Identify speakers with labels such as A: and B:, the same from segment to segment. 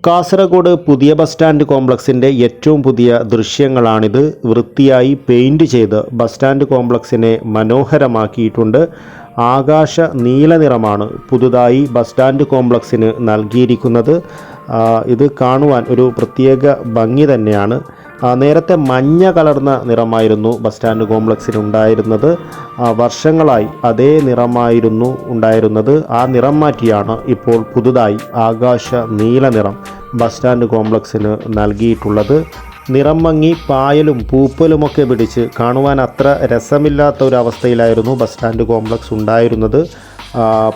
A: കാസർഗോഡ് പുതിയ bus stand കോംപ്ലക്സിൻ്റെ ഏറ്റവും പുതിയ ദൃശ്യങ്ങളാണിത്. വൃത്തിയായി പെയിൻറ് ചെയ്ത് ബസ് സ്റ്റാൻഡ് കോംപ്ലക്സിനെ മനോഹരമാക്കിയിട്ടുണ്ട്. ആകാശ നീല നിറമാണ് പുതുതായി ബസ് സ്റ്റാൻഡ് കോംപ്ലക്സിന് നൽകിയിരിക്കുന്നത്. ഇത് കാണുവാൻ ഒരു പ്രത്യേക ഭംഗി തന്നെയാണ്. നേരത്തെ മഞ്ഞ കലർന്ന നിറമായിരുന്നു ബസ് സ്റ്റാൻഡ് കോംപ്ലക്സിന് ഉണ്ടായിരുന്നത്. വർഷങ്ങളായി അതേ നിറമായിരുന്നു ഉണ്ടായിരുന്നത്. ആ നിറം മാറ്റിയാണ് ഇപ്പോൾ പുതുതായി ആകാശ നീല നിറം ബസ് സ്റ്റാൻഡ് കോംപ്ലക്സിന് നൽകിയിട്ടുള്ളത്. നിറം മങ്ങി പായലും പൂപ്പലുമൊക്കെ പിടിച്ച് കാണുവാൻ അത്ര രസമില്ലാത്ത ഒരു അവസ്ഥയിലായിരുന്നു ബസ് സ്റ്റാൻഡ് കോംപ്ലക്സ് ഉണ്ടായിരുന്നത്.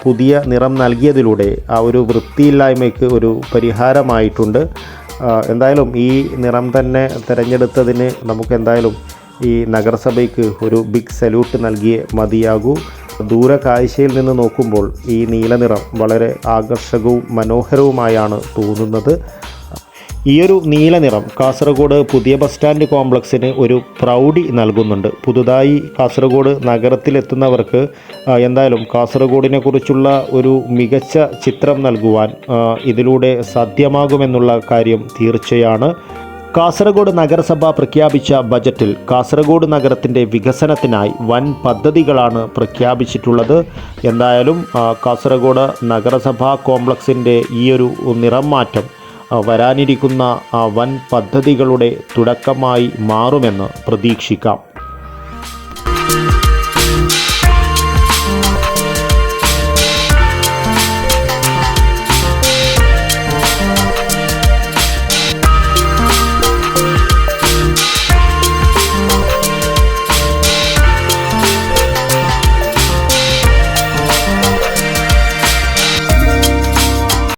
A: പുതിയ നിറം നൽകിയതിലൂടെ ആ ഒരു വൃത്തിയില്ലായ്മയ്ക്ക് ഒരു പരിഹാരമായിട്ടുണ്ട്. എന്തായാലും ഈ നിറം തന്നെ തിരഞ്ഞെടുത്തതിന് നമുക്ക് എന്തായാലും ഈ നഗരസഭയ്ക്ക് ഒരു ബിഗ് സല്യൂട്ട് നൽകിയേ മതിയാകൂ. ദൂര കാഴ്ചയിൽ നിന്ന് നോക്കുമ്പോൾ ഈ നീല നിറം വളരെ ആകർഷകവും മനോഹരവുമായാണ് തോന്നുന്നത്. ഈയൊരു നീല നിറം കാസർഗോഡ് പുതിയ ബസ് സ്റ്റാൻഡ് കോംപ്ലക്സിന് ഒരു പ്രൗഢി നൽകുന്നുണ്ട്. പുതുതായി കാസർഗോഡ് നഗരത്തിലെത്തുന്നവർക്ക് എന്തായാലും കാസർഗോഡിനെ കുറിച്ചുള്ള ഒരു മികച്ച ചിത്രം നൽകുവാൻ ഇതിലൂടെ സാധ്യമാകുമെന്നുള്ള കാര്യം തീർച്ചയാണ്. കാസർഗോഡ് നഗരസഭ പ്രഖ്യാപിച്ച ബജറ്റിൽ കാസർഗോഡ് നഗരത്തിൻ്റെ വികസനത്തിനായി വൻ പദ്ധതികളാണ് പ്രഖ്യാപിച്ചിട്ടുള്ളത്. എന്തായാലും കാസർഗോഡ് നഗരസഭാ കോംപ്ലക്സിൻ്റെ ഈയൊരു നിറം മാറ്റം വരാനിരിക്കുന്ന വൻ പദ്ധതികളുടെ തുടക്കമായി മാറുമെന്ന് പ്രതീക്ഷിക്കാം.